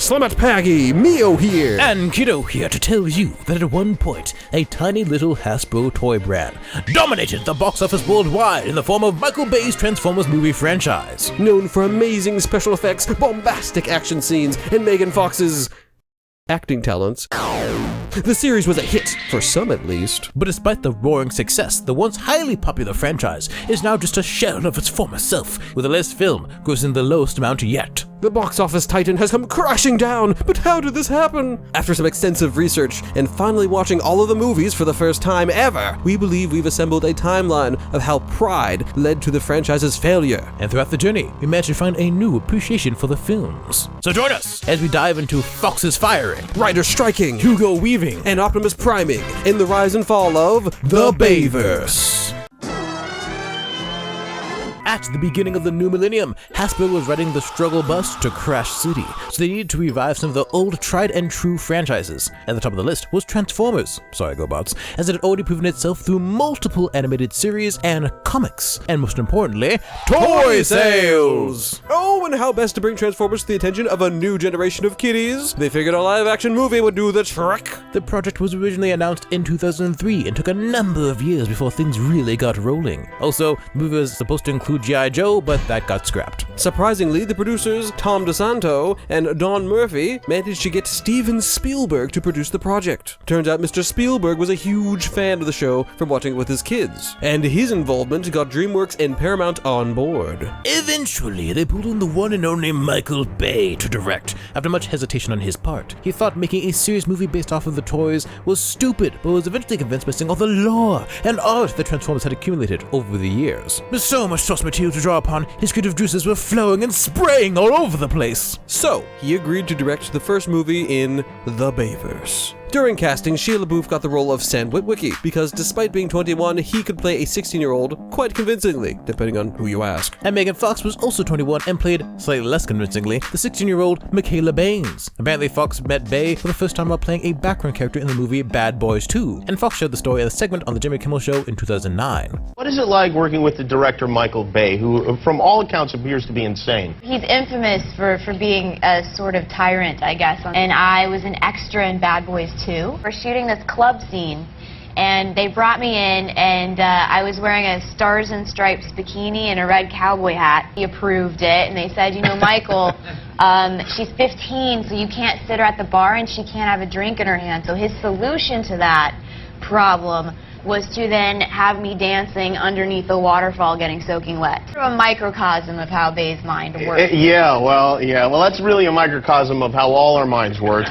Slimmet Paggy, Mio here! And Kiddo here to tell you that at one point, a tiny little Hasbro toy brand dominated the box office worldwide in the form of Michael Bay's Transformers movie franchise. Known for amazing special effects, bombastic action scenes, and Megan Fox's acting talents, the series was a hit, for some at least. But despite the roaring success, the once highly popular franchise is now just a shell of its former self, with the latest film grossing the lowest amount yet. The box office titan has come crashing down, but how did this happen? After some extensive research and finally watching all of the movies for the first time ever, we believe we've assembled a timeline of how pride led to the franchise's failure. And throughout the journey, we managed to find a new appreciation for the films. So join us as we dive into Fox's firing, Ryder striking, Hugo weaving, and Optimus priming in the rise and fall of the Bayverse. At the beginning of the new millennium, Hasbro was riding the struggle bus to Crash City, so they needed to revive some of the old tried and true franchises. At the top of the list was Transformers, sorry GoBots, as it had already proven itself through multiple animated series and comics, and most importantly, toy sales! Oh, and how best to bring Transformers to the attention of a new generation of kiddies? They figured a live-action movie would do the trick. The project was originally announced in 2003 and took a number of years before things really got rolling. Also, the movie was supposed to include G.I. Joe, but that got scrapped. Surprisingly, the producers Tom DeSanto and Don Murphy managed to get Steven Spielberg to produce the project. Turns out Mr. Spielberg was a huge fan of the show from watching it with his kids, and his involvement got DreamWorks and Paramount on board. Eventually, they pulled in the one and only Michael Bay to direct. After much hesitation on his part, he thought making a serious movie based off of the toys was stupid, but was eventually convinced by seeing all the lore and art that Transformers had accumulated over the years. With so much source material to draw upon, his creative juices were flowing and spraying all over the place. So, he agreed to direct the first movie in the Bayverse. During casting, Shia LaBeouf got the role of Sam Witwicky because despite being 21, he could play a 16-year-old quite convincingly, depending on who you ask. And Megan Fox was also 21 and played, slightly less convincingly, the 16-year-old Michaela Baines. Apparently, Fox met Bay for the first time while playing a background character in the movie Bad Boys 2, and Fox showed the story in a segment on The Jimmy Kimmel Show in 2009. What is it like working with the director Michael Bay, who, from all accounts, appears to be insane? He's infamous for being a sort of tyrant, I guess. And I was an extra in Bad Boys 2. We're shooting this club scene, and they brought me in, and I was wearing a Stars and Stripes bikini and a red cowboy hat. He approved it, and they said, you know, Michael, she's 15, so you can't sit her at the bar, and she can't have a drink in her hand. So his solution to that problem was to then have me dancing underneath a waterfall getting soaking wet. Sort of a microcosm of how Bay's mind works. Well, that's really a microcosm of how all our minds work.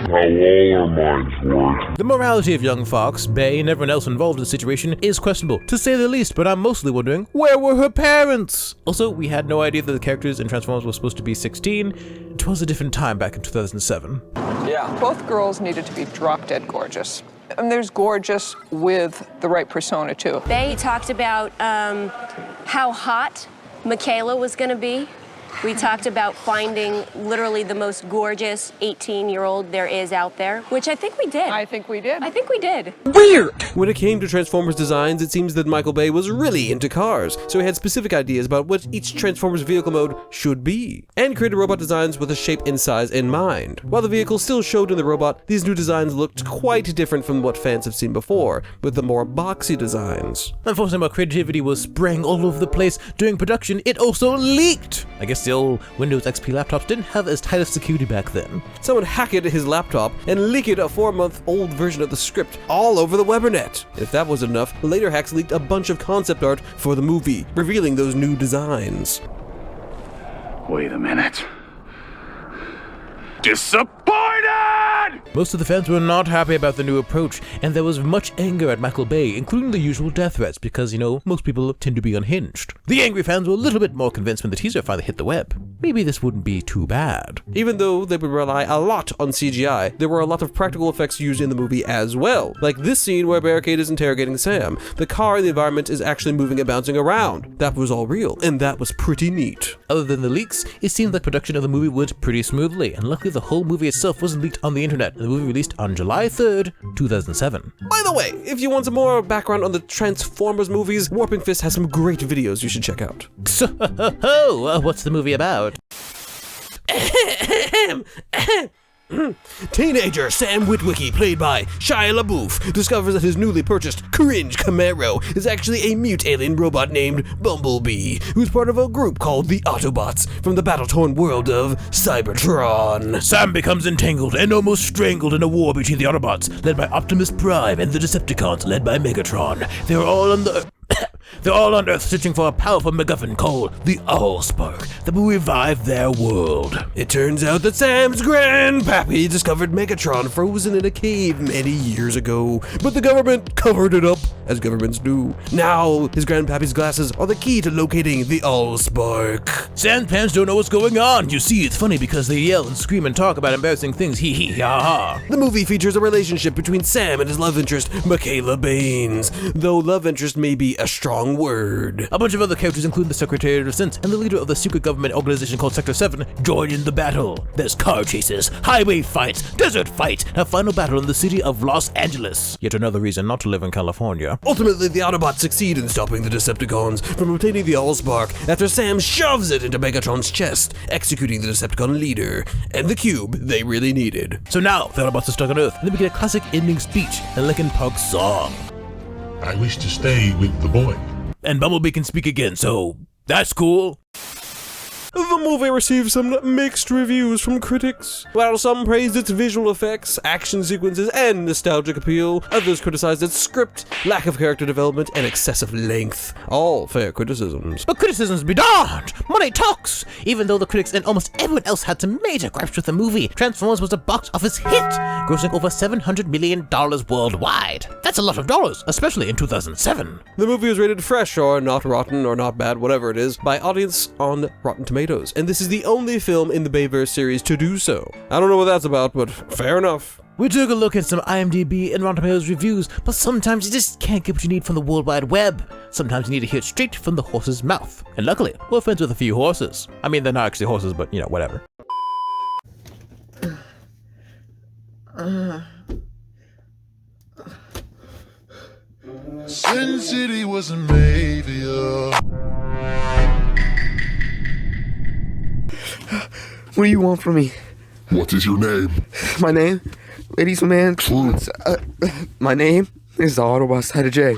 The morality of young Fox, Bay, and everyone else involved in the situation is questionable, to say the least, but I'm mostly wondering, where were her parents? Also, we had no idea that the characters in Transformers were supposed to be 16. It was a different time back in 2007. Yeah. Both girls needed to be drop-dead gorgeous. And there's gorgeous with the right persona, too. They talked about how hot Michaela was going to be. We talked about finding literally the most gorgeous 18-year-old there is out there, which I think we did. I think we did. I think we did. Weird! When it came to Transformers designs, it seems that Michael Bay was really into cars, so he had specific ideas about what each Transformers vehicle mode should be, and created robot designs with a shape and size in mind. While the vehicle still showed in the robot, these new designs looked quite different from what fans have seen before, with the more boxy designs. Unfortunately, while creativity was spraying all over the place during production, it also leaked. I guess the old Windows XP laptops didn't have as tight of security back then. Someone hacked his laptop and leaked a 4-month-old version of the script all over the Webernet. And if that wasn't enough, later hacks leaked a bunch of concept art for the movie, revealing those new designs. Wait a minute. Disappointed! Most of the fans were not happy about the new approach, and there was much anger at Michael Bay, including the usual death threats, because, you know, most people tend to be unhinged. The angry fans were a little bit more convinced when the teaser finally hit the web. Maybe this wouldn't be too bad. Even though they would rely a lot on CGI, there were a lot of practical effects used in the movie as well. Like this scene where Barricade is interrogating Sam. The car in the environment is actually moving and bouncing around. That was all real, and that was pretty neat. Other than the leaks, it seemed like production of the movie went pretty smoothly, and luckily the whole movie itself wasn't leaked on the internet, and the movie released on July 3rd, 2007. By the way, if you want some more background on the Transformers movies, Warping Fist has some great videos you should check out. So, what's the movie about? Teenager Sam Witwicky, played by Shia LaBeouf, discovers that his newly purchased cringe Camaro is actually a mute alien robot named Bumblebee, who's part of a group called the Autobots from the battle-torn world of Cybertron. Sam becomes entangled and almost strangled in a war between the Autobots, led by Optimus Prime, and the Decepticons, led by Megatron. They're all on Earth searching for a powerful MacGuffin called the Allspark that will revive their world. It turns out that Sam's grandpappy discovered Megatron frozen in a cave many years ago, but the government covered it up, as governments do. Now, his grandpappy's glasses are the key to locating the Allspark. Sam's parents don't know what's going on. You see, it's funny because they yell and scream and talk about embarrassing things. Hee hee ha ha. The movie features a relationship between Sam and his love interest, Michaela Baines, though love interest may be a strong word. A bunch of other characters, including the Secretary of Defense and the leader of the secret government organization called Sector 7, join in the battle. There's car chases, highway fights, desert fights, and a final battle in the city of Los Angeles. Yet another reason not to live in California. Ultimately, the Autobots succeed in stopping the Decepticons from obtaining the Allspark after Sam shoves it into Megatron's chest, executing the Decepticon leader, and the cube they really needed. So now, the Autobots are stuck on Earth, and then we get a classic ending speech and Linkin Park song. I wish to stay with the boy. And Bumblebee can speak again, so that's cool. The movie received some mixed reviews from critics. While some praised its visual effects, action sequences, and nostalgic appeal, others criticized its script, lack of character development, and excessive length. All fair criticisms. But criticisms be darned! Money talks! Even though the critics and almost everyone else had some major gripes with the movie, Transformers was a box office hit, grossing over $700 million worldwide. That's a lot of dollars, especially in 2007. The movie was rated fresh, or not rotten, or not bad, whatever it is, by audience on Rotten Tomatoes. And this is the only film in the Bayverse series to do so. I don't know what that's about, but fair enough. We took a look at some IMDb and Rotten Tomatoes reviews, but sometimes you just can't get what you need from the World Wide Web. Sometimes you need to hear it straight from the horse's mouth. And luckily, we're friends with a few horses. I mean, they're not actually horses, but you know, whatever. Sin City was a mavia. What do you want from me? What is your name? My name? Ladies and man. My name is the Autobots Title J.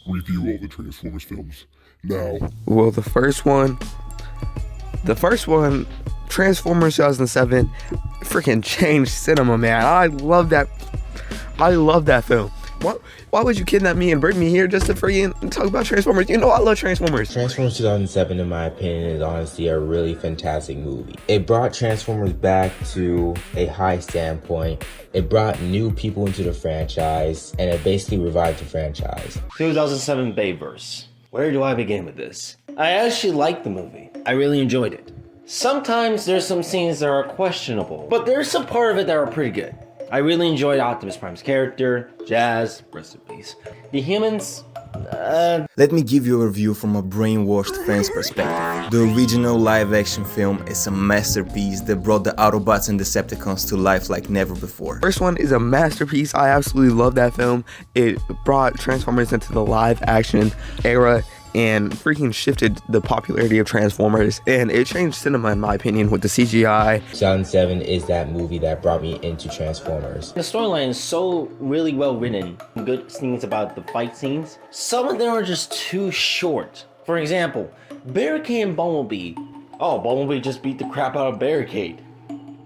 Review all the Transformers films. Now. Well, the first one, Transformers 2007, freaking changed cinema, man. I love that film. Why would you kidnap me and bring me here just to freaking talk about Transformers? You know I love Transformers. Transformers 2007, in my opinion, is honestly a really fantastic movie. It brought Transformers back to a high standpoint. It brought new people into the franchise, and it basically revived the franchise. 2007 Bayverse. Where do I begin with this? I actually liked the movie. I really enjoyed it. Sometimes there's some scenes that are questionable, but there's some part of it that are pretty good. I really enjoyed Optimus Prime's character, Jazz, rest in peace. The humans, Let me give you a review from a brainwashed fan's perspective. The original live-action film is a masterpiece that brought the Autobots and Decepticons to life like never before. First one is a masterpiece. I absolutely love that film. It brought Transformers into the live-action era and freaking shifted the popularity of Transformers, and it changed cinema in my opinion with the CGI. 2007 is that movie that brought me into Transformers. The storyline is so really well written. Good things about the fight scenes. Some of them are just too short. For example, Barricade and Bumblebee. Oh, Bumblebee just beat the crap out of Barricade.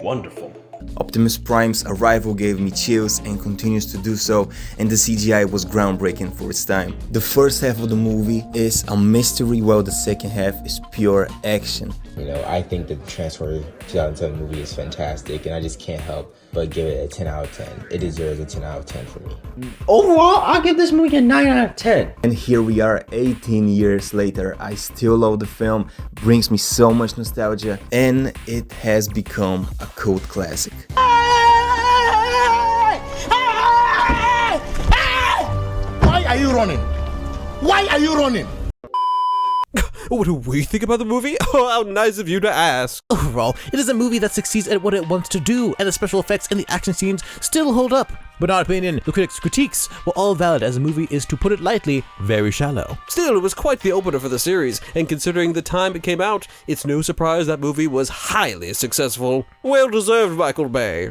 Wonderful. Optimus Prime's arrival gave me chills and continues to do so, and the CGI was groundbreaking for its time. The first half of the movie is a mystery while the second half is pure action. You know, I think the Transformers 2007 movie is fantastic, and I just can't help but give it a 10 out of 10. It deserves a 10 out of 10 for me. Overall, I'll give this movie a 9 out of 10. And here we are 18 years later. I still love the film, brings me so much nostalgia, and it has become a cult classic. Why are you running? Why are you running? What do we think about the movie? Oh, how nice of you to ask. Overall, it is a movie that succeeds at what it wants to do, and the special effects and the action scenes still hold up. But in our opinion, the critics' critiques were all valid, as the movie is, to put it lightly, very shallow. Still, it was quite the opener for the series, and considering the time it came out, it's no surprise that movie was highly successful. Well deserved, Michael Bay.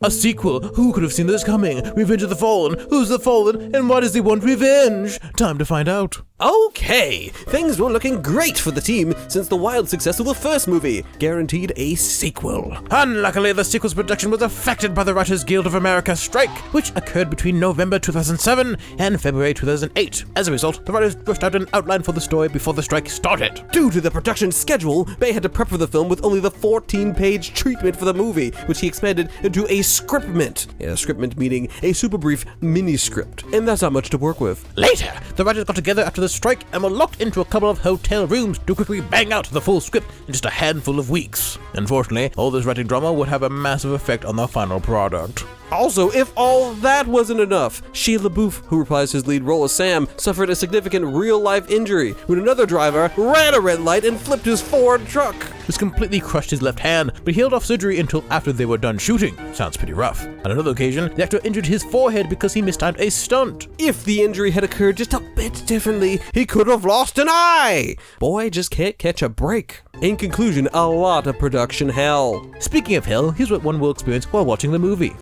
A sequel? Who could have seen this coming? Revenge of the Fallen? Who's the Fallen? And why does he want revenge? Time to find out. Okay, things were looking great for the team since the wild success of the first movie guaranteed a sequel. Unluckily, the sequel's production was affected by the Writers Guild of America strike, which occurred between November 2007 and February 2008. As a result, the writers rushed out an outline for the story before the strike started. Due to the production schedule, Bay had to prep for the film with only the 14-page treatment for the movie, which he expanded into a scriptment. Yeah, scriptment meaning a super brief mini-script, and that's not much to work with. Later, the writers got together after the strike and were locked into a couple of hotel rooms to quickly bang out the full script in just a handful of weeks. Unfortunately, all this writing drama would have a massive effect on the final product. Also, if all that wasn't enough, Shia LaBeouf, who reprised his lead role as Sam, suffered a significant real-life injury when another driver ran a red light and flipped his Ford truck. This completely crushed his left hand, but he held off surgery until after they were done shooting. Sounds pretty rough. On another occasion, the actor injured his forehead because he mistimed a stunt. If the injury had occurred just a bit differently, he could have lost an eye. Boy just can't catch a break. In conclusion, a lot of production hell. Speaking of hell, here's what one will experience while watching the movie.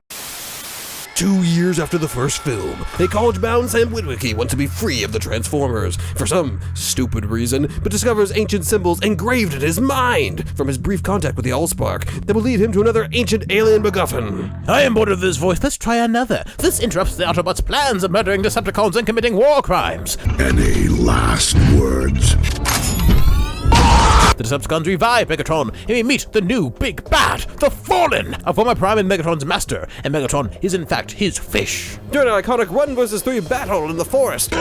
2 years after the first film, a college-bound Sam Witwicky wants to be free of the Transformers for some stupid reason, but discovers ancient symbols engraved in his mind from his brief contact with the Allspark that will lead him to another ancient alien MacGuffin. I am bored of this voice, let's try another. This interrupts the Autobots' plans of murdering Decepticons and committing war crimes. Any last words? The Decepticons revive Megatron, and we meet the new big bad, the Fallen, a former Prime and Megatron's master, and Megatron is in fact his fish. During an iconic 1 vs. 3 battle in the forest,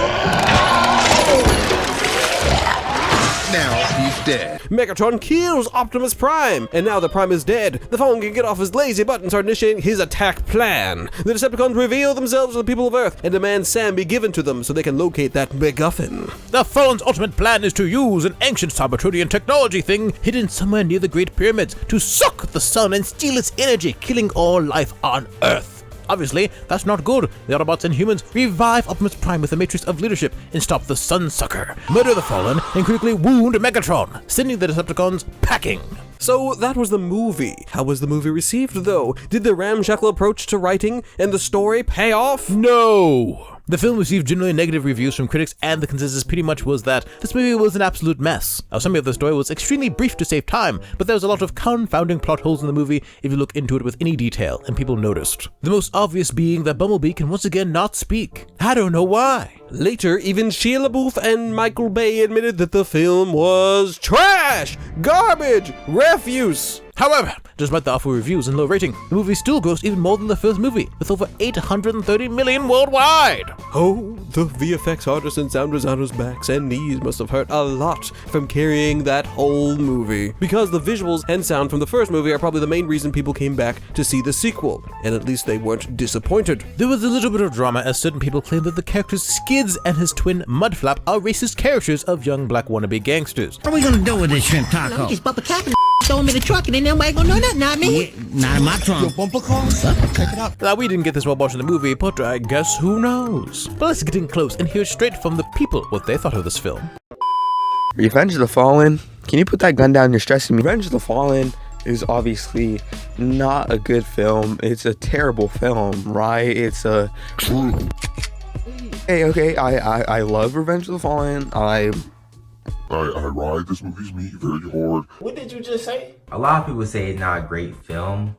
Now he's dead. Megatron kills Optimus Prime, and now the Prime is dead. The Fallen can get off his lazy butt and start initiating his attack plan. The Decepticons reveal themselves to the people of Earth and demand Sam be given to them so they can locate that MacGuffin. The Fallen's ultimate plan is to use an ancient Cybertronian technology thing hidden somewhere near the Great Pyramids to suck the sun and steal its energy, killing all life on Earth. Obviously, that's not good. The Autobots and humans revive Optimus Prime with a matrix of leadership and stop the Sunsucker, murder the Fallen, and critically wound Megatron, sending the Decepticons packing. So that was the movie. How was the movie received, though? Did the ramshackle approach to writing and the story pay off? No! The film received generally negative reviews from critics, and the consensus pretty much was that this movie was an absolute mess. A summary of the story was extremely brief to save time, but there was a lot of confounding plot holes in the movie if you look into it with any detail, and people noticed. The most obvious being that Bumblebee can once again not speak. I don't know why. Later, even Shia LaBeouf and Michael Bay admitted that the film was trash, garbage, refuse. However, despite the awful reviews and low rating, the movie still grossed even more than the first movie, with over $830 million worldwide. Oh, the VFX artists and sound designers' backs and knees must have hurt a lot from carrying that whole movie. Because the visuals and sound from the first movie are probably the main reason people came back to see the sequel, and at least they weren't disappointed. There was a little bit of drama as certain people claimed that the characters Skids and his twin Mudflap are racist characters of young black wannabe gangsters. What are we gonna do with this shrimp taco? No, just Bubba Cap and showing me the truck and then nobody gonna know nothing, not me. Yeah, not in my trunk. Your bumper cars? Check it out. Now, we didn't get this while watching the movie, but I guess who knows? But let's get in close and hear straight from the people what they thought of this film. Revenge of the Fallen. Can you put that gun down? You're stressing me. Revenge of the Fallen is obviously not a good film. It's a terrible film, right? It's a... Okay, I love Revenge of the Fallen. I ride this movie's meat very hard. What did you just say? A lot of people say it's not a great film.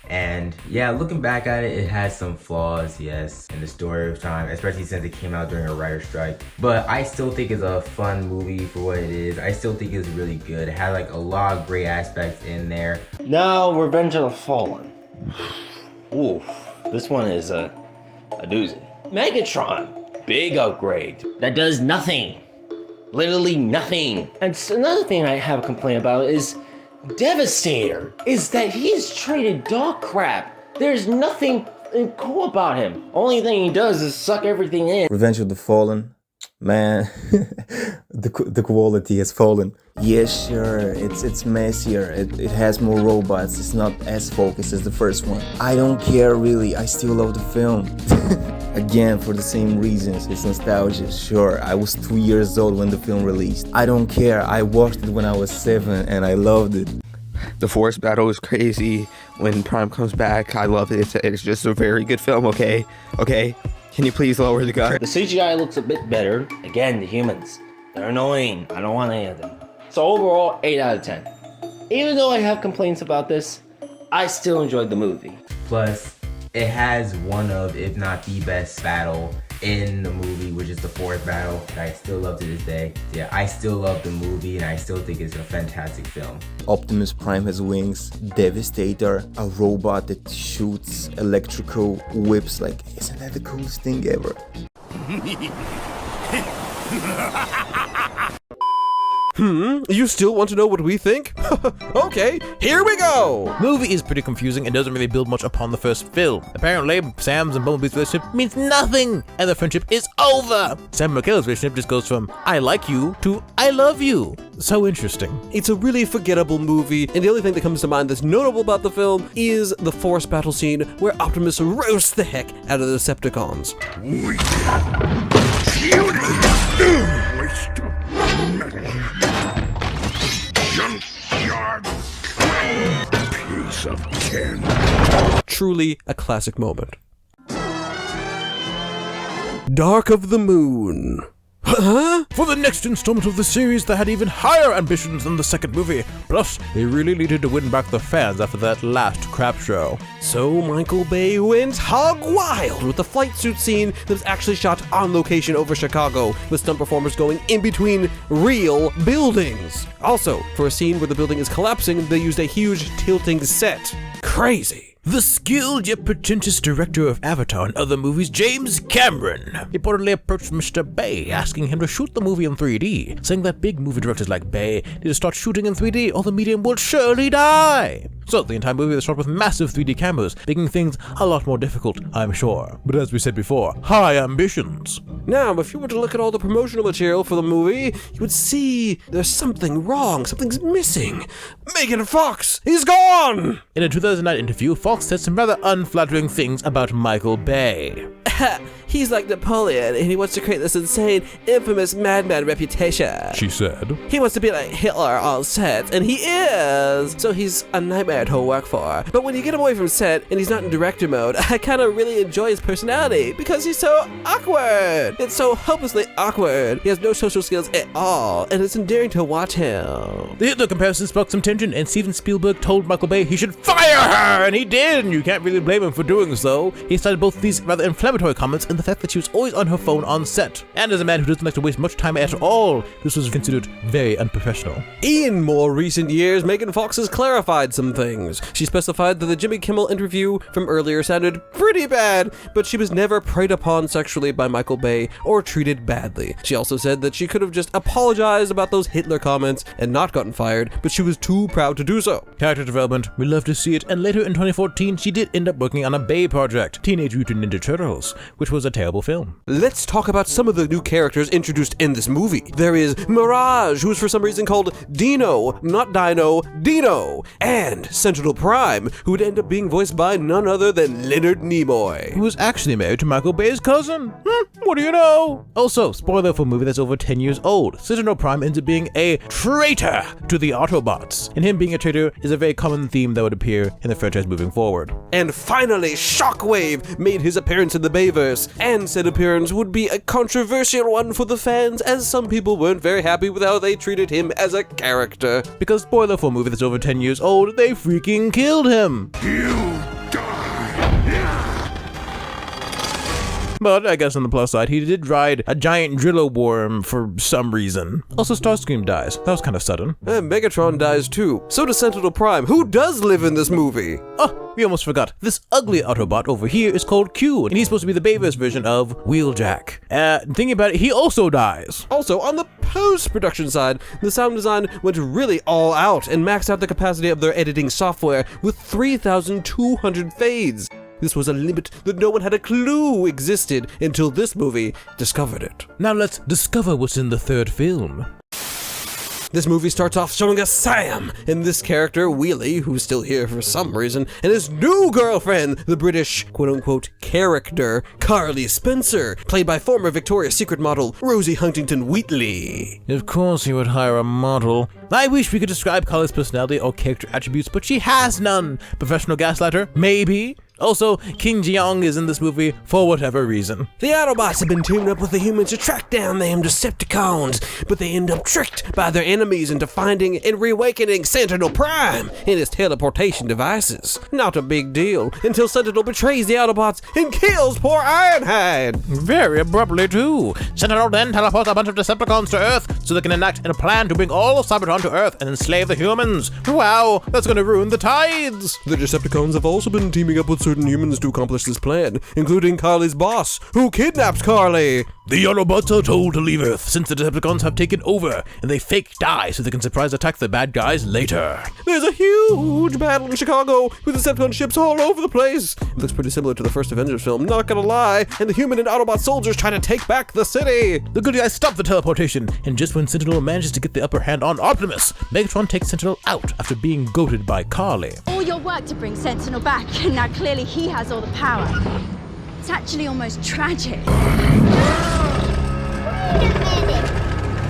And yeah, looking back at it, it has some flaws, yes, in the story of time, especially since it came out during a writer's strike. But I still think it's a fun movie for what it is. I still think it's really good. It had like a lot of great aspects in there. Now, Revenge of the Fallen. Ooh, this one is a doozy. Megatron, big upgrade. That does nothing. Literally nothing. And another thing I have a complaint about is Devastator, is that he's treated dog crap. There's nothing cool about him. Only thing he does is suck everything in. Revenge of the Fallen, man, the quality has fallen. Yes, sure, it's messier, it has more robots, it's not as focused as the first one. I don't care really, I still love the film. Again, for the same reasons, it's nostalgia. Sure, I was 2 years old when the film released. I don't care, I watched it when I was 7 and I loved it. The Force battle is crazy. When Prime comes back, I love it. It's just a very good film, okay? Okay? Can you please lower the gun? The CGI looks a bit better. Again, the humans. They're annoying. I don't want any of them. So overall, 8 out of 10. Even though I have complaints about this, I still enjoyed the movie. Plus, it has one of, if not the best battle in the movie, which is the fourth battle that I still love to this day. Yeah, I still love the movie and I still think it's a fantastic film. Optimus Prime has wings, Devastator, a robot that shoots electrical whips. Like, isn't that the coolest thing ever? You still want to know what we think? Okay, here we go! The movie is pretty confusing and doesn't really build much upon the first film. Apparently, Sam's and Bumblebee's relationship means nothing, and their friendship is over. Sam and Michaela's relationship just goes from I like you to I love you. So interesting. It's a really forgettable movie, and the only thing that comes to mind that's notable about the film is the Force battle scene where Optimus roasts the heck out of the Decepticons. Piece of tin. Truly a classic moment. Dark of the Moon. Huh? For the next installment of the series that had even higher ambitions than the second movie. Plus, they really needed to win back the fans after that last crap show. So Michael Bay went hog wild with the flight suit scene that was actually shot on location over Chicago, with stunt performers going in between real buildings. Also, for a scene where the building is collapsing, they used a huge tilting set. Crazy. The skilled yet pretentious director of Avatar and other movies, James Cameron, reportedly approached Mr. Bay asking him to shoot the movie in 3D, saying that big movie directors like Bay need to start shooting in 3D or the medium will surely die. So the entire movie was shot with massive 3D cameras, making things a lot more difficult, I'm sure. But as we said before, high ambitions. Now, if you were to look at all the promotional material for the movie, you would see there's something wrong, something's missing. Megan Fox, he's gone! In a 2009 interview, Fox said some rather unflattering things about Michael Bay. He's like Napoleon, and he wants to create this insane, infamous madman reputation. She said. He wants to be like Hitler on set, and he is! So he's a nightmare to work for. But when you get him away from set, and he's not in director mode, I kind of really enjoy his personality, because he's so awkward! It's so hopelessly awkward. He has no social skills at all, and it's endearing to watch him. The Hitler comparison sparked some tension, and Steven Spielberg told Michael Bay he should fire her, and he did, and you can't really blame him for doing so. He cited both these rather inflammatory comments and the fact that she was always on her phone on set. And as a man who doesn't like to waste much time at all, this was considered very unprofessional. In more recent years, Megan Fox has clarified some things. She specified that the Jimmy Kimmel interview from earlier sounded pretty bad, but she was never preyed upon sexually by Michael Bay or treated badly. She also said that she could have just apologized about those Hitler comments and not gotten fired, but she was too proud to do so. Character development, we love to see it, and later in 2014, she did end up working on a Bay project, Teenage Mutant Ninja Turtles, which was a terrible film. Let's talk about some of the new characters introduced in this movie. There is Mirage, who is for some reason called Dino, not Dino, Dino, and Sentinel Prime, who would end up being voiced by none other than Leonard Nimoy, who was actually married to Michael Bay's cousin. What do you know? Also, spoiler for a movie that's over 10 years old, Sentinel Prime ends up being a traitor to the Autobots, and him being a traitor is a very common theme that would appear in the franchise moving forward. And finally, Shockwave made his appearance in the Bayverse, and said appearance would be a controversial one for the fans, as some people weren't very happy with how they treated him as a character. Because spoiler for a movie that's over 10 years old, they freaking killed him. But I guess on the plus side, he did ride a giant Drillo worm for some reason. Also, Starscream dies. That was kind of sudden. And Megatron dies too. So does Sentinel Prime, who does live in this movie. Oh, we almost forgot. This ugly Autobot over here is called Q, and he's supposed to be the Bayverse version of Wheeljack. Thinking about it, he also dies. Also, on the post-production side, the sound design went really all out and maxed out the capacity of their editing software with 3,200 fades. This was a limit that no one had a clue existed until this movie discovered it. Now let's discover what's in the third film. This movie starts off showing us Sam, and this character, Wheelie, who's still here for some reason, and his new girlfriend, the British, quote-unquote, character, Carly Spencer, played by former Victoria's Secret model, Rosie Huntington Wheatley. Of course he would hire a model. I wish we could describe Carly's personality or character attributes, but she has none. Professional gaslighter? Maybe. Also, King Jeong is in this movie for whatever reason. The Autobots have been teaming up with the humans to track down them Decepticons, but they end up tricked by their enemies into finding and reawakening Sentinel Prime in his teleportation devices. Not a big deal, until Sentinel betrays the Autobots and kills poor Ironhide. Very abruptly, too. Sentinel then teleports a bunch of Decepticons to Earth so they can enact a plan to bring all of Cybertron to Earth and enslave the humans. Wow, that's gonna ruin the tides. The Decepticons have also been teaming up with certain humans to accomplish this plan, including Carly's boss, who kidnaps Carly. The Autobots are told to leave Earth since the Decepticons have taken over, and they fake die so they can surprise attack the bad guys later. There's a huge battle in Chicago with Decepticon ships all over the place. It looks pretty similar to the first Avengers film, not gonna lie, and the human and Autobot soldiers try to take back the city. The good guys stop the teleportation, and just when Sentinel manages to get the upper hand on Optimus, Megatron takes Sentinel out after being goaded by Carly. All your work to bring Sentinel back, and now clearly he has all the power. It's actually almost tragic.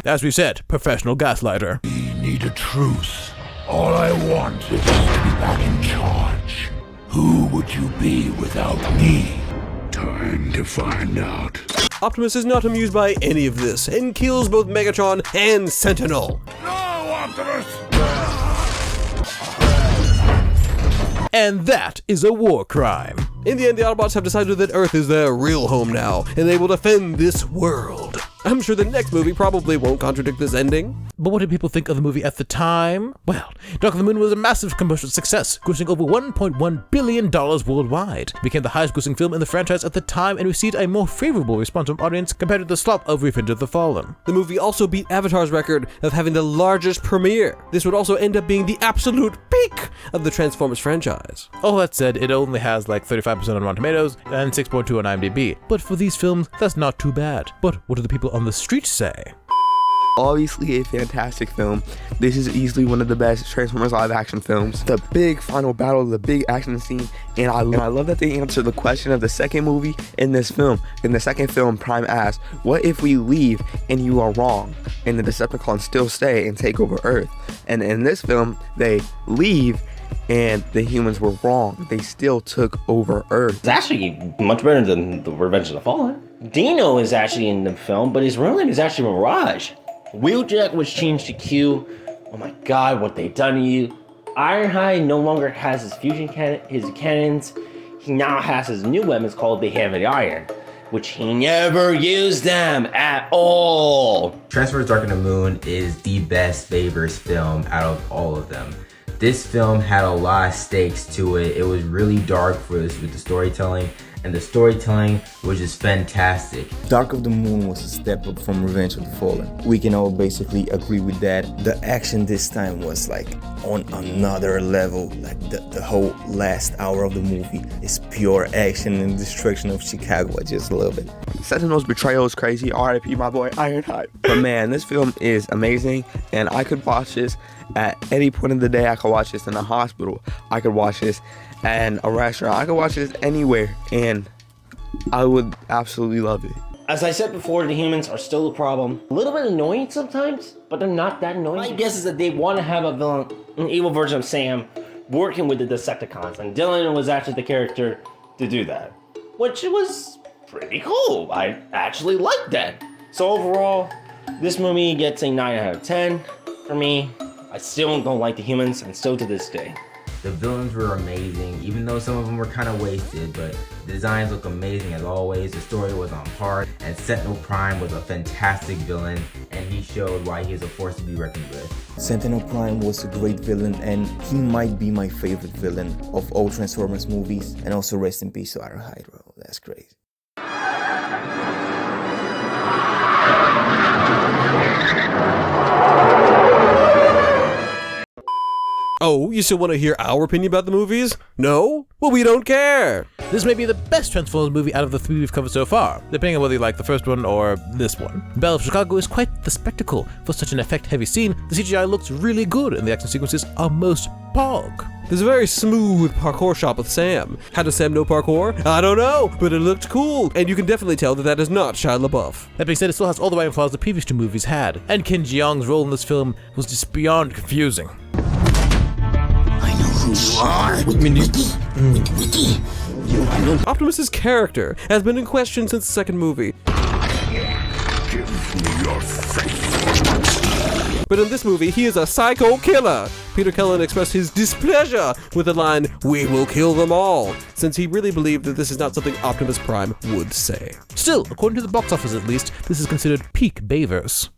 As we said, professional gaslighter. We need a truce. All I want is to be back in charge. Who would you be without me? Time to find out. Optimus is not amused by any of this and kills both Megatron and Sentinel. No, Optimus! And that is a war crime. In the end, the Autobots have decided that Earth is their real home now, and they will defend this world. I'm sure the next movie probably won't contradict this ending. But what did people think of the movie at the time? Well, Dark of the Moon was a massive commercial success, grossing over $1.1 billion worldwide. It became the highest grossing film in the franchise at the time and received a more favorable response from audience compared to the slop of Revenge of the Fallen. The movie also beat Avatar's record of having the largest premiere. This would also end up being the absolute peak of the Transformers franchise. All that said, it only has like 35% on Rotten Tomatoes and 6.2 on IMDb. But for these films, that's not too bad. But what do the people on the street say? Obviously a fantastic film. This is easily one of the best Transformers live action films. The big final battle, the big action scene, and I love that they answer the question of the second movie in this film. In the second film, Prime asks, what if we leave and you are wrong? And the Decepticons still stay and take over Earth. And in this film, they leave and the humans were wrong. They still took over Earth. It's actually much better than the Revenge of the Fallen. Dino is actually in the film, but his real name is actually Mirage. Wheeljack was changed to Q. Oh my god, what they done to you. Ironhide no longer has his fusion cannons. He now has his new weapons called the Heavy Iron, which he never used them at all. Transformers Dark of the Moon is the best Bayverse film out of all of them. This film had a lot of stakes to it. It was really dark with the storytelling, and the storytelling was just fantastic. Dark of the Moon was a step up from Revenge of the Fallen. We can all basically agree with that. The action this time was like on another level. Like the whole last hour of the movie is pure action and destruction of Chicago. I just love it. Sentinel's betrayal is crazy. R.I.P. my boy Ironhide. But man, this film is amazing, and I could watch this at any point of the day. I could watch this in a hospital. I could watch this in a restaurant. I could watch this anywhere, and I would absolutely love it. As I said before, the humans are still a problem. A little bit annoying sometimes, but they're not that annoying. My guess is that they want to have a villain, an evil version of Sam, working with the Decepticons, and Dylan was actually the character to do that, which was pretty cool. I actually liked that. So overall, this movie gets a 9 out of 10 for me. I still don't like the humans, and still to this day. The villains were amazing, even though some of them were kind of wasted, but the designs look amazing as always. The story was on par, and Sentinel Prime was a fantastic villain, and he showed why he is a force to be reckoned with. Sentinel Prime was a great villain, and he might be my favorite villain of all Transformers movies. And also rest in peace to Ironhide, bro. That's crazy. Oh, you still want to hear our opinion about the movies? No? Well, we don't care! This may be the best Transformers movie out of the 3 we've covered so far, depending on whether you like the first one or this one. Battle of Chicago is quite the spectacle. For such an effect-heavy scene, the CGI looks really good and the action sequences are most pog. There's a very smooth parkour shot with Sam. How does Sam know parkour? I don't know, but it looked cool, and you can definitely tell that that is not Shia LaBeouf. That being said, it still has all the right flaws the previous 2 movies had, and Ken Jeong's role in this film was just beyond confusing. I know who you are. Wiki. Optimus's character has been in question since the second movie. Give me your face. But in this movie, he is a psycho killer. Peter Cullen expressed his displeasure with the line, "We will kill them all," since he really believed that this is not something Optimus Prime would say. Still, according to the box office at least, this is considered peak Bayverse.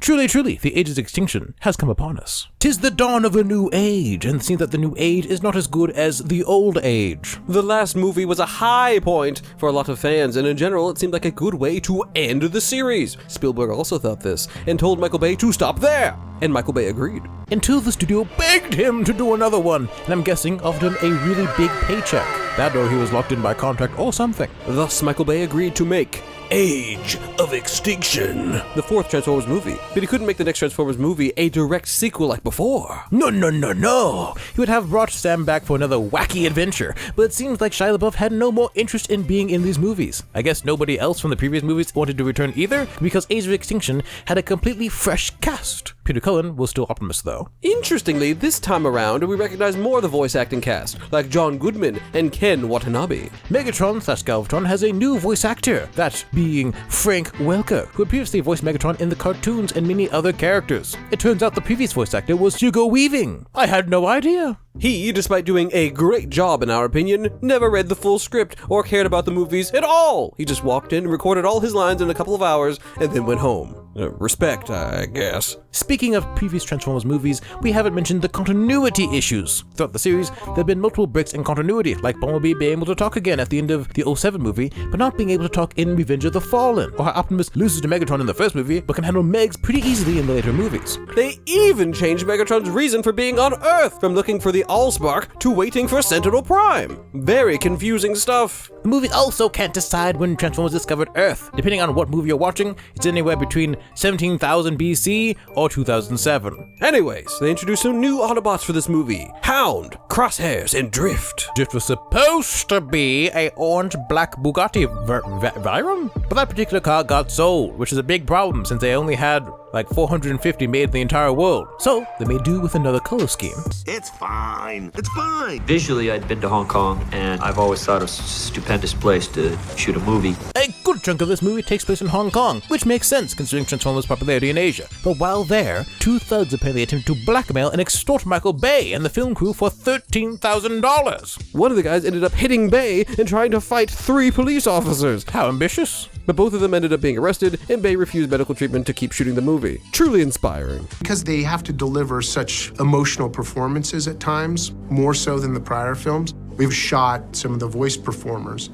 Truly, the age of extinction has come upon us. 'Tis the dawn of a new age, and it seems that the new age is not as good as the old age. The last movie was a high point for a lot of fans, and in general, it seemed like a good way to end the series. Spielberg also thought this, and told Michael Bay to stop there, and Michael Bay agreed. Until the studio begged him to do another one, and I'm guessing offered him a really big paycheck. That or he was locked in by contract or something. Thus, Michael Bay agreed to make Age of Extinction, the 4th Transformers movie. But he couldn't make the next Transformers movie a direct sequel like before. No. He would have brought Sam back for another wacky adventure, but it seems like Shia LaBeouf had no more interest in being in these movies. I guess nobody else from the previous movies wanted to return either, because Age of Extinction had a completely fresh cast. Peter Cullen was still Optimus though. Interestingly, this time around, we recognize more of the voice acting cast, like John Goodman and Ken Watanabe. Megatron/Galvatron has a new voice actor, that being Frank Welker, who had previously voiced Megatron in the cartoons and many other characters. It turns out the previous voice actor was Hugo Weaving. I had no idea. He, despite doing a great job in our opinion, never read the full script or cared about the movies at all. He just walked in, recorded all his lines in a couple of hours, and then went home. Respect, I guess. Speaking of previous Transformers movies, we haven't mentioned the continuity issues. Throughout the series, there have been multiple breaks in continuity, like Bumblebee being able to talk again at the end of the 07 movie, but not being able to talk in Revenge of the Fallen, or how Optimus loses to Megatron in the first movie, but can handle Megs pretty easily in the later movies. They even changed Megatron's reason for being on Earth, from looking for the Allspark to waiting for Sentinel Prime. Very confusing stuff. The movie also can't decide when Transformers discovered Earth. Depending on what movie you're watching, it's anywhere between 17,000 BC or 2007. Anyways, they introduced some new Autobots for this movie. Hound, Crosshairs, and Drift. Drift was supposed to be a orange-black Bugatti Veyron? But that particular car got sold, which is a big problem since they only had like 450 made in the entire world. So they made do with another color scheme. It's fine. It's fine. Visually, I'd been to Hong Kong, and I've always thought it was a stupendous place to shoot a movie. A good chunk of this movie takes place in Hong Kong, which makes sense considering Transformers' popularity in Asia. But while there, 2 thugs apparently attempt to blackmail and extort Michael Bay and the film crew for $13,000. One of the guys ended up hitting Bay and trying to fight 3 police officers. How ambitious. But both of them ended up being arrested, and Bay refused medical treatment to keep shooting the movie. Truly inspiring. Because they have to deliver such emotional performances at times, more so than the prior films, we've shot some of the voice performers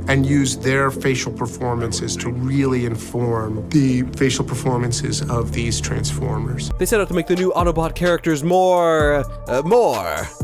and used their facial performances to really inform the facial performances of these Transformers. They set out to make the new Autobot characters more.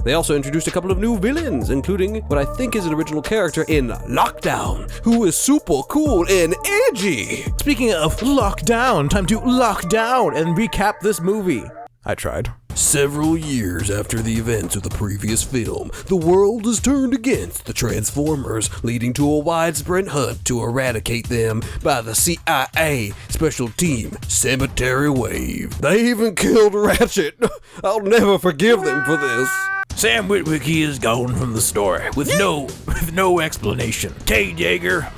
They also introduced a couple of new villains, including what I think is an original character in Lockdown, who is super cool and edgy. Speaking of Lockdown, time to lock down and recap this movie. I tried. Several years after the events of the previous film, the world is turned against the Transformers, leading to a widespread hunt to eradicate them by the CIA Special Team Cemetery Wave. They even killed Ratchet. I'll never forgive them for this. Sam Witwicky is gone from the story with no explanation. Tate Yeager,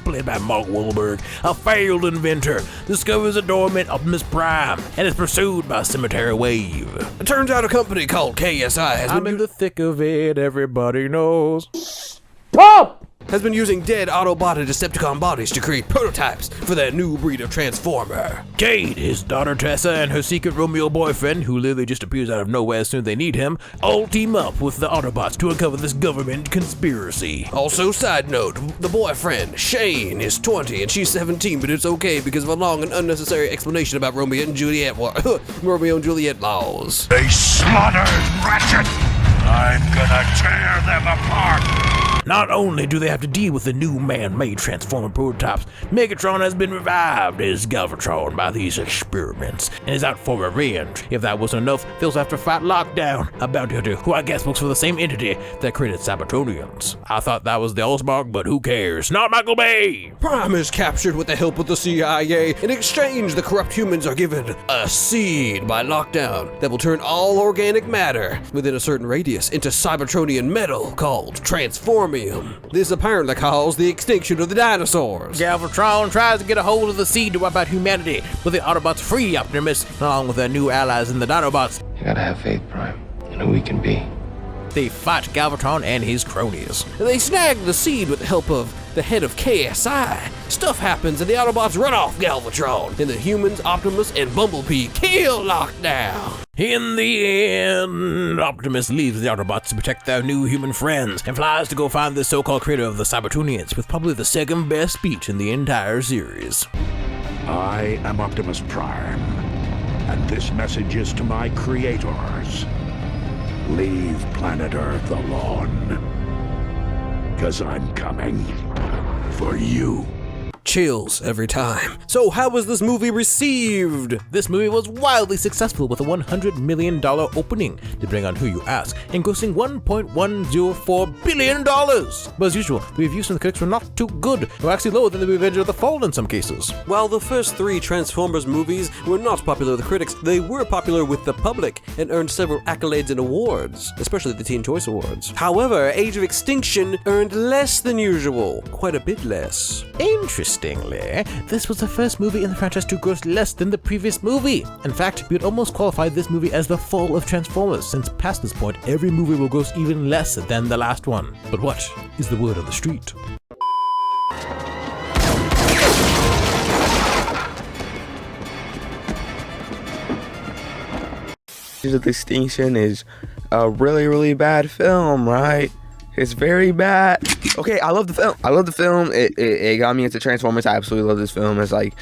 played by Mark Wahlberg, a failed inventor, discovers a dormant Optimus Prime and is pursued by Cemetery Wave. It turns out a company called KSI has I'm in the thick of it, everybody knows. Stop! has been using dead Autobot and Decepticon bodies to create prototypes for their new breed of Transformer. Kate, his daughter Tessa, and her secret Romeo boyfriend, who literally just appears out of nowhere as soon as they need him, all team up with the Autobots to uncover this government conspiracy. Also, side note, the boyfriend, Shane, is 20 and she's 17, but it's okay because of a long and unnecessary explanation about Romeo and Juliet laws. They slaughtered Ratchet! I'm gonna tear them apart! Not only do they have to deal with the new man-made Transformer prototypes, Megatron has been revived as Galvatron by these experiments and is out for revenge. If that wasn't enough, they'll have to fight Lockdown, a bounty hunter who I guess works for the same entity that created Cybertronians. I thought that was the Allspark, but who cares? Not Michael Bay! Prime is captured with the help of the CIA. In exchange, the corrupt humans are given a seed by Lockdown that will turn all organic matter within a certain radius into Cybertronian metal called Transformium. This apparently caused the extinction of the dinosaurs. Galvatron tries to get a hold of the seed to wipe out humanity, but the Autobots free Optimus along with their new allies in the Dinobots. You gotta have faith, Prime, in who we can be. They fight Galvatron and his cronies. They snag the seed with the help of the head of KSI. Stuff happens and the Autobots run off Galvatron, and the humans, Optimus, and Bumblebee kill Lockdown. In the end, Optimus leaves the Autobots to protect their new human friends and flies to go find the so-called creator of the Cybertronians with probably the second best speech in the entire series. I am Optimus Prime, and this message is to my creators. Leave planet Earth alone, 'cause I'm coming for you. Chills every time. So how was this movie received? This movie was wildly successful with a $100 million opening, depending on who you ask, and grossing $1.104 billion. But as usual, the reviews from the critics were not too good, or actually lower than the Revenge of the Fallen in some cases. While the first 3 Transformers movies were not popular with the critics, they were popular with the public and earned several accolades and awards, especially the Teen Choice Awards. However, Age of Extinction earned less than usual, quite a bit less. Interestingly, this was the first movie in the franchise to gross less than the previous movie. In fact, we would almost qualify this movie as the fall of Transformers, since past this point, every movie will gross even less than the last one. But what is the word on the street? Age of Extinction is a really, really bad film, right? It's very bad. Okay, I love the film. It got me into Transformers. I absolutely love this film. It's like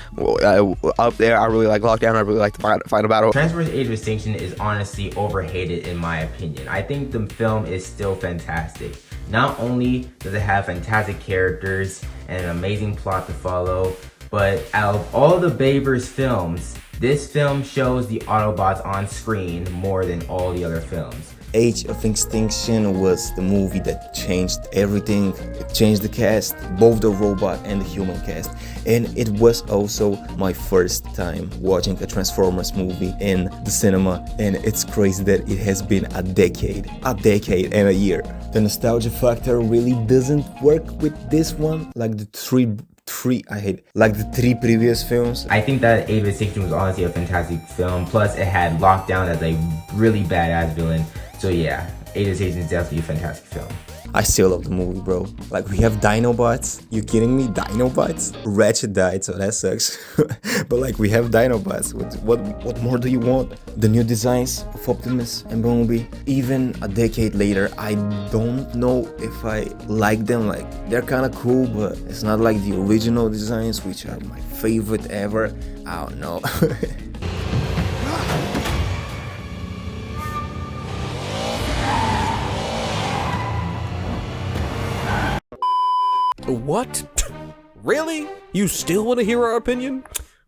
up there. I really like Lockdown. I really like the final battle. Transformers Age of Extinction is honestly overhated in my opinion. I think the film is still fantastic. Not only does it have fantastic characters and an amazing plot to follow, but out of all the Bayverse films, this film shows the Autobots on screen more than all the other films. Age of Extinction was the movie that changed everything. It changed the cast, both the robot and the human cast. And it was also my first time watching a Transformers movie in the cinema. And it's crazy that it has been a decade and a year. The nostalgia factor really doesn't work with this one, like the three previous films. I think that Age of Extinction was honestly a fantastic film. Plus it had Lockdown as a really badass villain. So yeah, Age of Extinction is definitely a fantastic film. I still love the movie, bro. Like, we have Dinobots. You kidding me? Dinobots? Ratchet died, so that sucks. But like, we have Dinobots. What more do you want? The new designs of Optimus and Bumblebee. Even a decade later, I don't know if I like them. Like, they're kind of cool, but it's not like the original designs, which are my favorite ever. I don't know. What? Really? You still want to hear our opinion?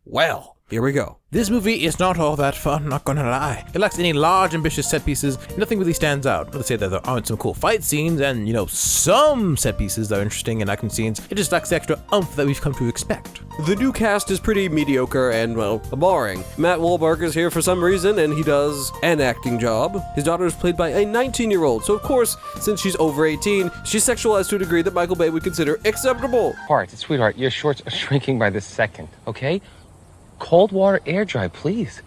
Well, here we go. This movie is not all that fun, not gonna lie. It lacks any large, ambitious set pieces. Nothing really stands out. Let's say that there aren't some cool fight scenes and, some set pieces that are interesting and action scenes. It just lacks the extra oomph that we've come to expect. The new cast is pretty mediocre and, well, boring. Matt Wahlberg is here for some reason, and he does an acting job. His daughter is played by a 19-year-old, so of course, since she's over 18, she's sexualized to a degree that Michael Bay would consider acceptable. Sweetheart, your shorts are shrinking by the second, okay? Cold water, air dry, please.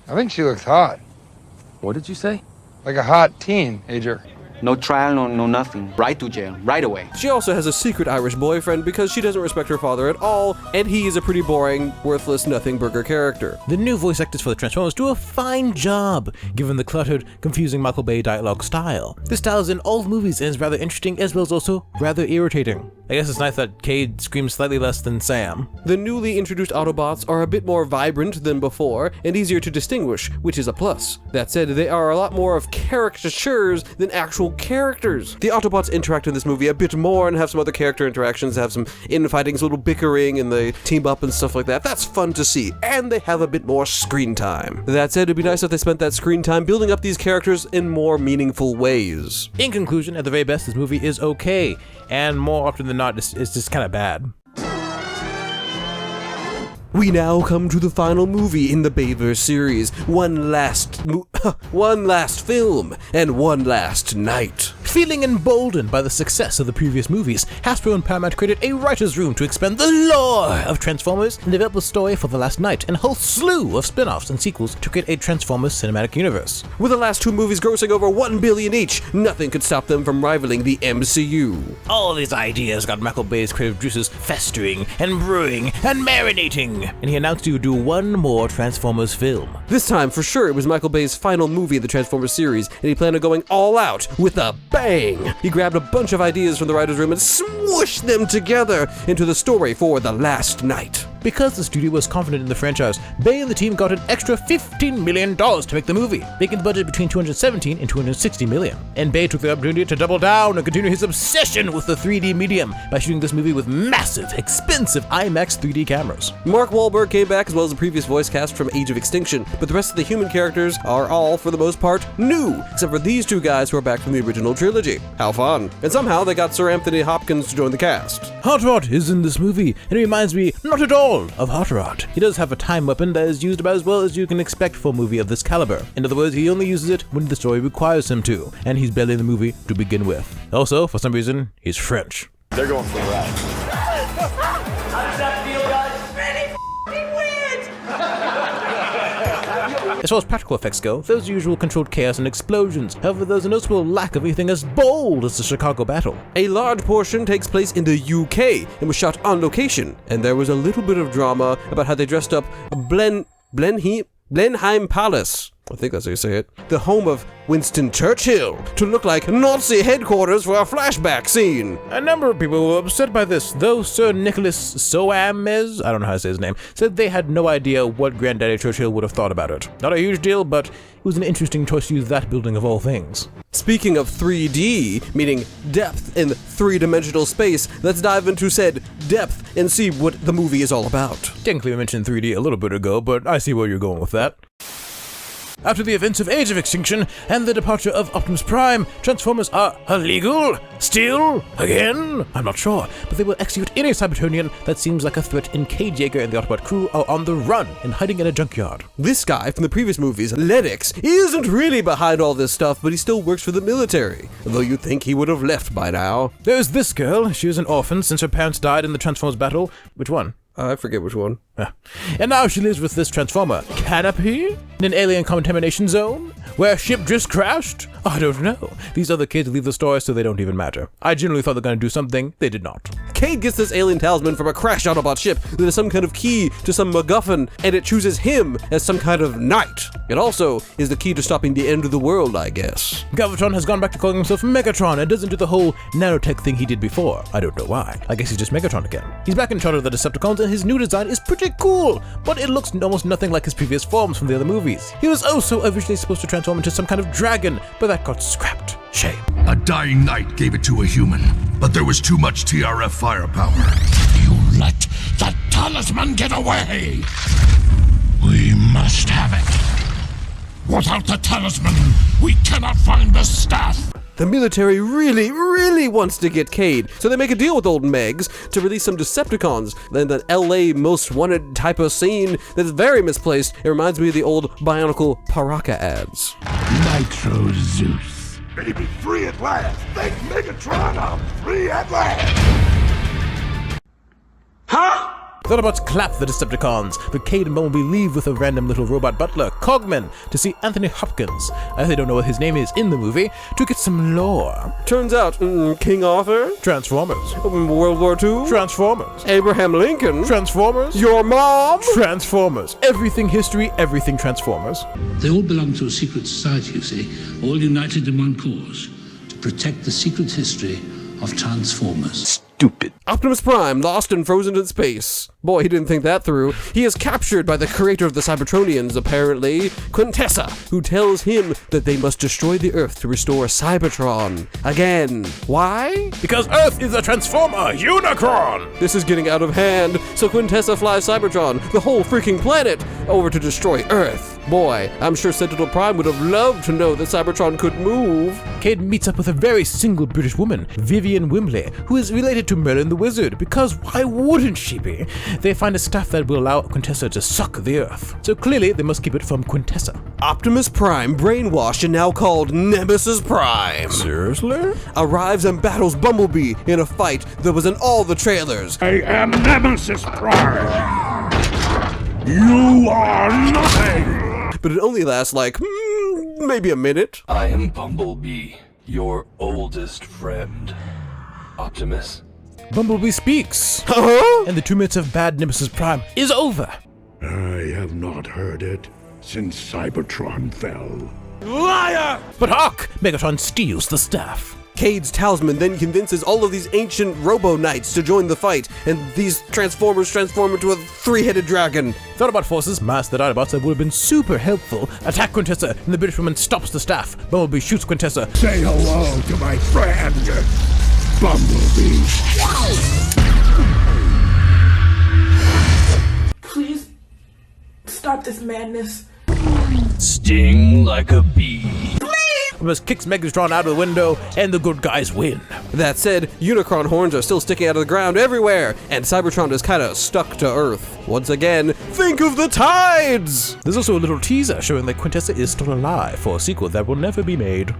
I think she looks hot. What did you say? Like a hot teenager. No trial, no nothing. Right to jail, right away. She also has a secret Irish boyfriend because she doesn't respect her father at all, and he is a pretty boring, worthless, nothing burger character. The new voice actors for the Transformers do a fine job, given the cluttered, confusing Michael Bay dialogue style. This style is in all movies and is rather interesting as well as also rather irritating. I guess it's nice that Cade screams slightly less than Sam. The newly introduced Autobots are a bit more vibrant than before and easier to distinguish, which is a plus. That said, they are a lot more of caricatures than actual characters. The Autobots interact in this movie a bit more and have some other character interactions, have some infighting, some little bickering, and they team up and stuff like that. That's fun to see, and they have a bit more screen time. That said, it'd be nice if they spent that screen time building up these characters in more meaningful ways. In conclusion, at the very best, this movie is okay, and more often than not, it's just kind of bad. We now come to the final movie in the Bayverse series. One last film, and one last night. Feeling emboldened by the success of the previous movies, Hasbro and Paramount created a writer's room to expand the lore of Transformers and develop a story for the last night and a whole slew of spin-offs and sequels to create a Transformers cinematic universe. With the last two movies grossing over $1 billion each, nothing could stop them from rivaling the MCU. All these ideas got Michael Bay's creative juices festering and brewing and marinating, and he announced he would do one more Transformers film. This time, for sure, it was Michael Bay's final movie in the Transformers series, and he planned on going all out with a bang. He grabbed a bunch of ideas from the writer's room and smooshed them together into the story for The Last Night. Because the studio was confident in the franchise, Bay and the team got an extra $15 million to make the movie, making the budget between $217 and $260 million. And Bay took the opportunity to double down and continue his obsession with the 3D medium by shooting this movie with massive, expensive IMAX 3D cameras. Mark Wahlberg came back as well as the previous voice cast from Age of Extinction, but the rest of the human characters are all, for the most part, new, except for these two guys who are back from the original trilogy. How fun. And somehow they got Sir Anthony Hopkins to join the cast. Hot Rod is in this movie, and it reminds me not at all of Hot Rod. He does have a time weapon that is used about as well as you can expect for a movie of this caliber. In other words, he only uses it when the story requires him to, and he's barely in the movie to begin with. Also, for some reason, he's French. They're going for a ride. How does that feel, guys? Really f***ing weird! As far as practical effects go, there's the usual controlled chaos and explosions. However, there's a noticeable lack of anything as bold as the Chicago battle. A large portion takes place in the UK and was shot on location, and there was a little bit of drama about how they dressed up Blenheim Palace, I think that's how you say it, the home of Winston Churchill, to look like Nazi headquarters for a flashback scene. A number of people were upset by this, though Sir Nicholas Soames, I don't know how to say his name, said they had no idea what Granddaddy Churchill would have thought about it. Not a huge deal, but it was an interesting choice to use that building of all things. Speaking of 3D, meaning depth in three-dimensional space, let's dive into said depth and see what the movie is all about. Technically we mentioned 3D a little bit ago, but I see where you're going with that. After the events of Age of Extinction and the departure of Optimus Prime, Transformers are illegal? Still? Again? I'm not sure, but they will execute any Cybertronian that seems like a threat, and Cade Yeager and the Autobot crew are on the run and hiding in a junkyard. This guy from the previous movies, Lennox, isn't really behind all this stuff, but he still works for the military, although you'd think he would have left by now. There's this girl. She was an orphan since her parents died in the Transformers battle. Which one? I forget which one. And now she lives with this Transformer. Canopy? In an alien contamination zone? Where a ship just crashed? I don't know. These other kids leave the story so they don't even matter. I generally thought they were going to do something. They did not. Cade gets this alien talisman from a crashed Autobot ship that is some kind of key to some MacGuffin, and it chooses him as some kind of knight. It also is the key to stopping the end of the world, I guess. Galvatron has gone back to calling himself Megatron and doesn't do the whole nanotech thing he did before. I don't know why. I guess he's just Megatron again. He's back in charge of the Decepticons, and his new design is pretty cool, but it looks almost nothing like his previous forms from the other movies. He was also originally supposed to transform into some kind of dragon, but that got scrapped. Shame. A dying knight gave it to a human, but there was too much TRF firepower. You let the talisman get away! We must have it. Without the talisman, we cannot find the staff. The military really wants to get Cade, so they make a deal with old Megs to release some Decepticons. Then the LA Most Wanted type of scene that's very misplaced. It reminds me of the old Bionicle Paraka ads. Nitro Zeus. Baby, free at last. Thank Megatron, I'm free at last. Huh? Thought about to clap the Decepticons, but Cade and Bumblebee leave with a random little robot butler, Cogman, to see Anthony Hopkins, as they don't know what his name is in the movie, to get some lore. Turns out, King Arthur? Transformers. World War II? Transformers. Abraham Lincoln? Transformers. Your mom? Transformers. Everything history, everything Transformers. They all belong to a secret society, you see, all united in one cause, to protect the secret history of Transformers. Stupid. Optimus Prime, lost and frozen in space. Boy, he didn't think that through. He is captured by the creator of the Cybertronians, apparently, Quintessa, who tells him that they must destroy the Earth to restore Cybertron. Again. Why? Because Earth is a Transformer, Unicron! This is getting out of hand, so Quintessa flies Cybertron, the whole freaking planet, over to destroy Earth. Boy, I'm sure Sentinel Prime would have loved to know that Cybertron could move. Cade meets up with a very single British woman, Vivian Wimbley, who is related to Merlin the Wizard, because why wouldn't she be? They find a staff that will allow Quintessa to suck the Earth. So clearly, they must keep it from Quintessa. Optimus Prime, brainwashed and now called Nemesis Prime. Seriously? Arrives and battles Bumblebee in a fight that was in all the trailers. I am Nemesis Prime. You are nothing. But it only lasts like, maybe a minute. I am Bumblebee, your oldest friend. Optimus. Bumblebee speaks. And the 2 minutes of bad Nemesis Prime is over. I have not heard it since Cybertron fell. Liar! But hark! Megatron steals the staff. Cade's talisman then convinces all of these ancient Robo-Knights to join the fight, and these Transformers transform into a 3-headed dragon. Autobot forces mass the Dinobots that would have been super helpful. Attack Quintessa, and the British woman stops the staff. Bumblebee shoots Quintessa. Say hello to my friend, Bumblebee. Please stop this madness. Sting like a bee. Optimus kicks Megatron out of the window, and the good guys win. That said, Unicron horns are still sticking out of the ground everywhere, and Cybertron is kinda stuck to Earth. Once again, think of the tides! There's also a little teaser showing that Quintessa is still alive for a sequel that will never be made.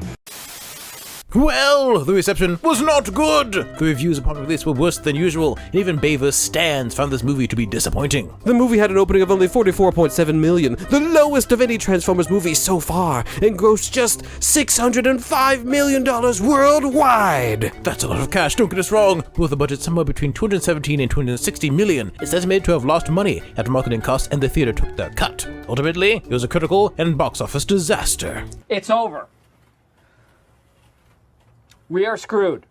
Well, the reception was not good! The reviews upon release were worse than usual, and even Bayverse stans found this movie to be disappointing. The movie had an opening of only $44.7 million, the lowest of any Transformers movie so far, and grossed just $605 million worldwide! That's a lot of cash, don't get us wrong. With a budget somewhere between $217 and $260 million, it's estimated to have lost money after marketing costs and the theater took their cut. Ultimately, it was a critical and box office disaster. It's over. We are screwed.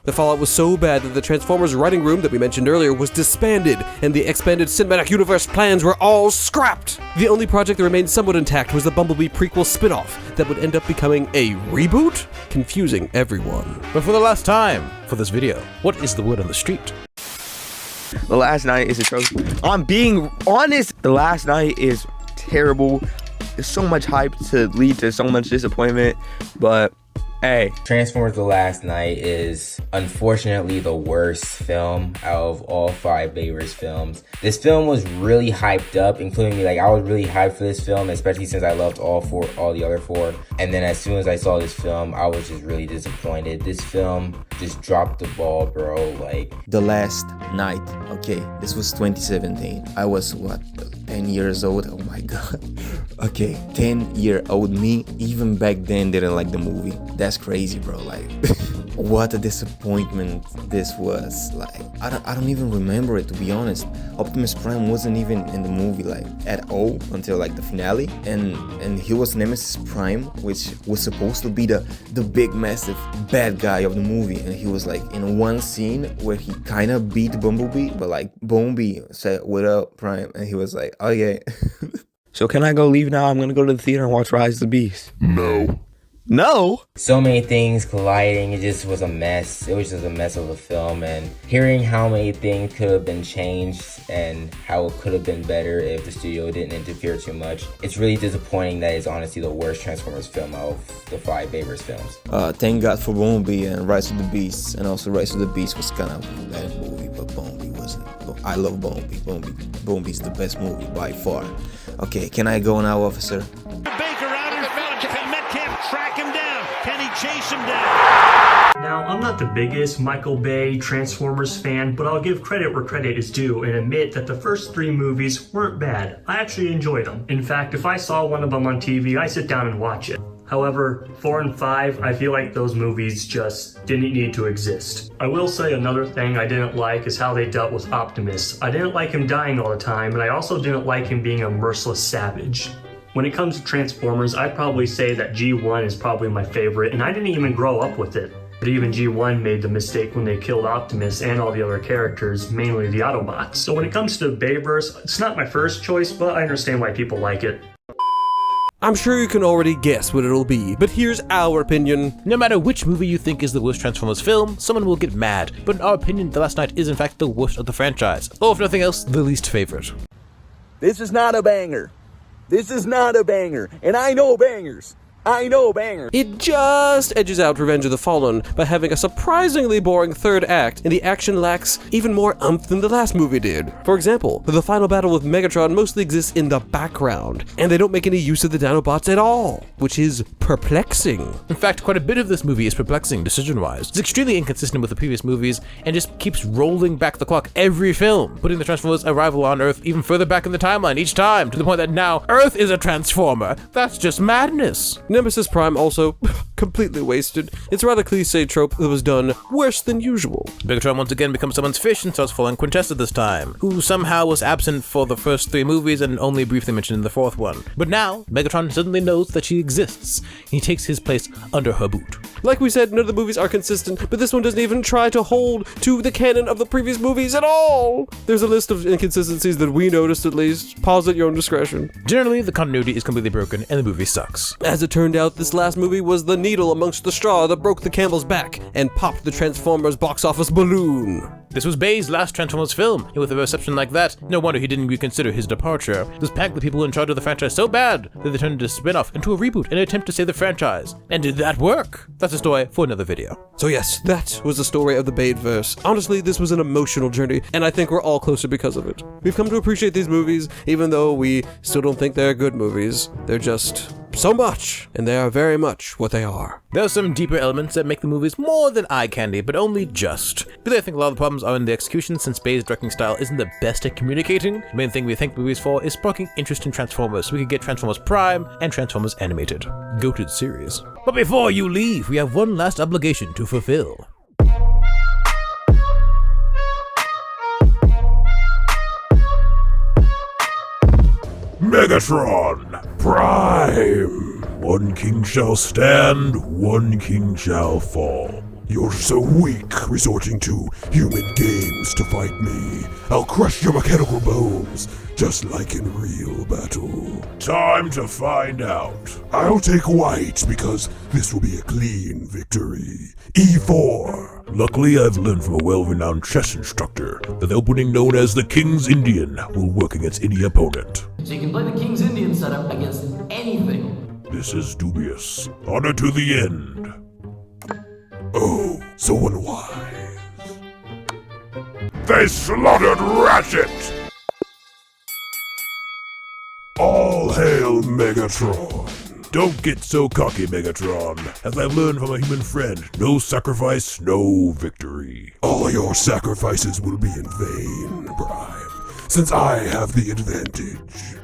The fallout was so bad that the Transformers writing room that we mentioned earlier was disbanded, and the expanded cinematic universe plans were all scrapped. The only project that remained somewhat intact was the Bumblebee prequel spin-off that would end up becoming a reboot, confusing everyone. But for the last time for this video, what is the word on the street? The Last Night is atrocious. I'm being honest, The Last Night is terrible. There's so much hype to lead to so much disappointment, but hey. Transformers The Last Night is unfortunately the worst film out of all 5 Bayverse films. This film was really hyped up, including me. Like, I was really hyped for this film, especially since I loved all the other 4. And then as soon as I saw this film, I was just really disappointed. This film just dropped the ball, bro. Like, The Last Night. Okay, this was 2017. I was, what, 10 years old? Oh my god. Okay, 10-year-old me, even back then, didn't like the movie. That's crazy, bro. Like, what a disappointment this was. Like, I don't even remember it, to be honest. Optimus Prime wasn't even in the movie, like, at all until like the finale, and he was Nemesis Prime, which was supposed to be the big massive bad guy of the movie, and he was like in one scene where he kind of beat Bumblebee, but like Bumblebee said, "What up, Prime?" and he was like, "Okay." So can I go leave now? I'm gonna go to the theater and watch Rise of the Beast. No. No? So many things colliding, it just was a mess. It was just a mess of a film, and hearing how many things could have been changed and how it could have been better if the studio didn't interfere too much, it's really disappointing that it's honestly the worst Transformers film out of the 5 Bayverse films. Thank God for Bumblebee and Rise of the Beast, and also Rise of the Beast was kind of a bad movie, but Bumblebee wasn't. I love Bumblebee. Bumblebee's the best movie by far. Okay, can I go now, officer? Baker out in front. Can Metcalf track him down? Can he chase him down? Now, I'm not the biggest Michael Bay Transformers fan, but I'll give credit where credit is due and admit that the first 3 movies weren't bad. I actually enjoyed them. In fact, if I saw one of them on TV, I sit down and watch it. However, 4 and 5, I feel like those movies just didn't need to exist. I will say another thing I didn't like is how they dealt with Optimus. I didn't like him dying all the time, and I also didn't like him being a merciless savage. When it comes to Transformers, I'd probably say that G1 is probably my favorite, and I didn't even grow up with it. But even G1 made the mistake when they killed Optimus and all the other characters, mainly the Autobots. So when it comes to Bayverse, it's not my first choice, but I understand why people like it. I'm sure you can already guess what it'll be, but here's our opinion. No matter which movie you think is the worst Transformers film, someone will get mad, but in our opinion, The Last Knight is in fact the worst of the franchise, or if nothing else, the least favorite. This is not a banger. This is not a banger, and I know bangers. I know banger. It just edges out Revenge of the Fallen by having a surprisingly boring third act, and the action lacks even more oomph than the last movie did. For example, the final battle with Megatron mostly exists in the background, and they don't make any use of the Dinobots at all, which is perplexing. In fact, quite a bit of this movie is perplexing decision-wise. It's extremely inconsistent with the previous movies, and just keeps rolling back the clock every film, putting the Transformers' arrival on Earth even further back in the timeline each time, to the point that now Earth is a Transformer. That's just madness. Nemesis Prime also completely wasted. It's a rather cliche trope that was done worse than usual. Megatron once again becomes someone's fish and starts following Quintessa this time, who somehow was absent for the first 3 movies and only briefly mentioned in the 4th one. But now, Megatron suddenly knows that she exists. He takes his place under her boot. Like we said, none of the movies are consistent, but this one doesn't even try to hold to the canon of the previous movies at all. There's a list of inconsistencies that we noticed at least. Pause at your own discretion. Generally, the continuity is completely broken and the movie sucks. As it turned out, this last movie was the needle amongst the straw that broke the camel's back and popped the Transformers box office balloon. This was Bay's last Transformers film, and with a reception like that, no wonder he didn't reconsider his departure. This packed the people in charge of the franchise so bad that they turned the spin-off into a reboot in an attempt to save the franchise. And did that work? That's a story for another video. So yes, that was the story of the Bayverse. Honestly, this was an emotional journey, and I think we're all closer because of it. We've come to appreciate these movies, even though we still don't think they're good movies. They're just so much, and they are very much what they are. There are some deeper elements that make the movies more than eye candy, but only just. But I think a lot of the problems are in the execution, since Bay's directing style isn't the best at communicating. The main thing we thank movies for is sparking interest in Transformers, so we could get Transformers Prime and Transformers Animated. Goated series. But before you leave, we have one last obligation to fulfill. Megatron Prime! One king shall stand, one king shall fall. You're so weak, resorting to human games to fight me. I'll crush your mechanical bones, just like in real battle. Time to find out. I'll take white, because this will be a clean victory. E4. Luckily, I've learned from a well-renowned chess instructor that the opening known as the King's Indian will work against any opponent. So you can play the King's Indian setup against anything. This is dubious. Honor to the end. Oh, so unwise. They slaughtered Ratchet! All hail Megatron! Don't get so cocky, Megatron. As I've learned from a human friend, no sacrifice, no victory. All your sacrifices will be in vain, Prime, since I have the advantage.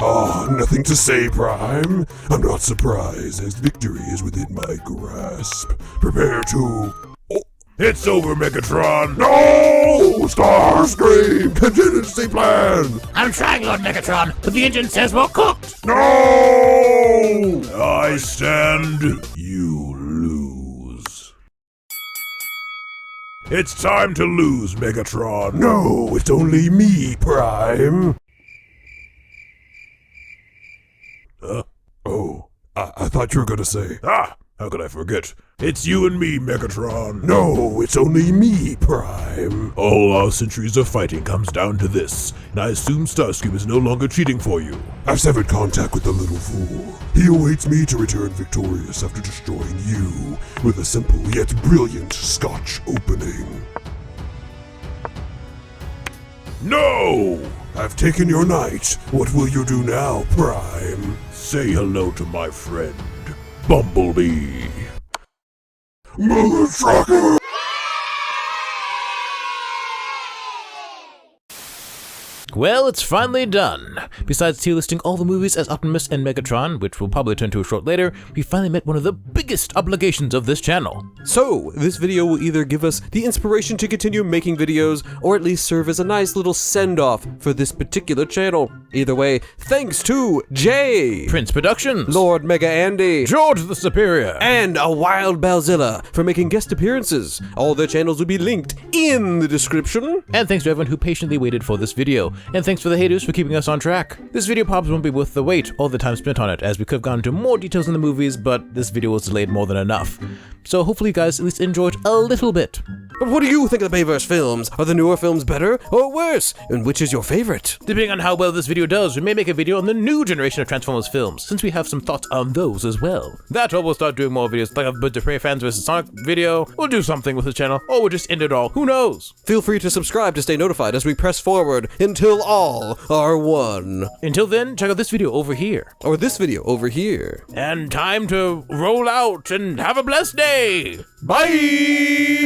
Oh, nothing to say, Prime. I'm not surprised, as victory is within my grasp. Prepare to... Oh, it's over, Megatron! No! Starscream! Contingency plan! I'm trying, Lord Megatron, but the engine says we're cooked! No! I stand, you lose. It's time to lose, Megatron. No, it's only me, Prime. I thought you were gonna say, how could I forget? It's you and me, Megatron. No, it's only me, Prime. All our centuries of fighting comes down to this, and I assume Starscream is no longer cheating for you. I've severed contact with the little fool. He awaits me to return victorious after destroying you with a simple yet brilliant Scotch opening. No! I've taken your knight. What will you do now, Prime? Say hello to my friend, Bumblebee. Motherfucker! Well, it's finally done. Besides tier listing all the movies as Optimus and Megatron, which we'll probably turn to short later, we finally met one of the biggest obligations of this channel. So, this video will either give us the inspiration to continue making videos, or at least serve as a nice little send-off for this particular channel. Either way, thanks to Jay, Prince Productions, Lord Mega Andy, George the Superior, and a Wild Balzilla for making guest appearances. All their channels will be linked in the description. And thanks to everyone who patiently waited for this video. And thanks for the haters for keeping us on track. This video probably won't be worth the wait or the time spent on it, as we could have gone into more details in the movies, but this video was delayed more than enough. So hopefully you guys at least enjoyed a little bit. But what do you think of the Bayverse films? Are the newer films better or worse? And which is your favorite? Depending on how well this video does, we may make a video on the new generation of Transformers films, since we have some thoughts on those as well. That or we'll start doing more videos like a Birds of Prey fans vs. Sonic video. We'll do something with the channel, or we'll just end it all. Who knows? Feel free to subscribe to stay notified as we press forward until all are one. Until then, check out this video over here. Or this video over here. And time to roll out and have a blessed day. Bye!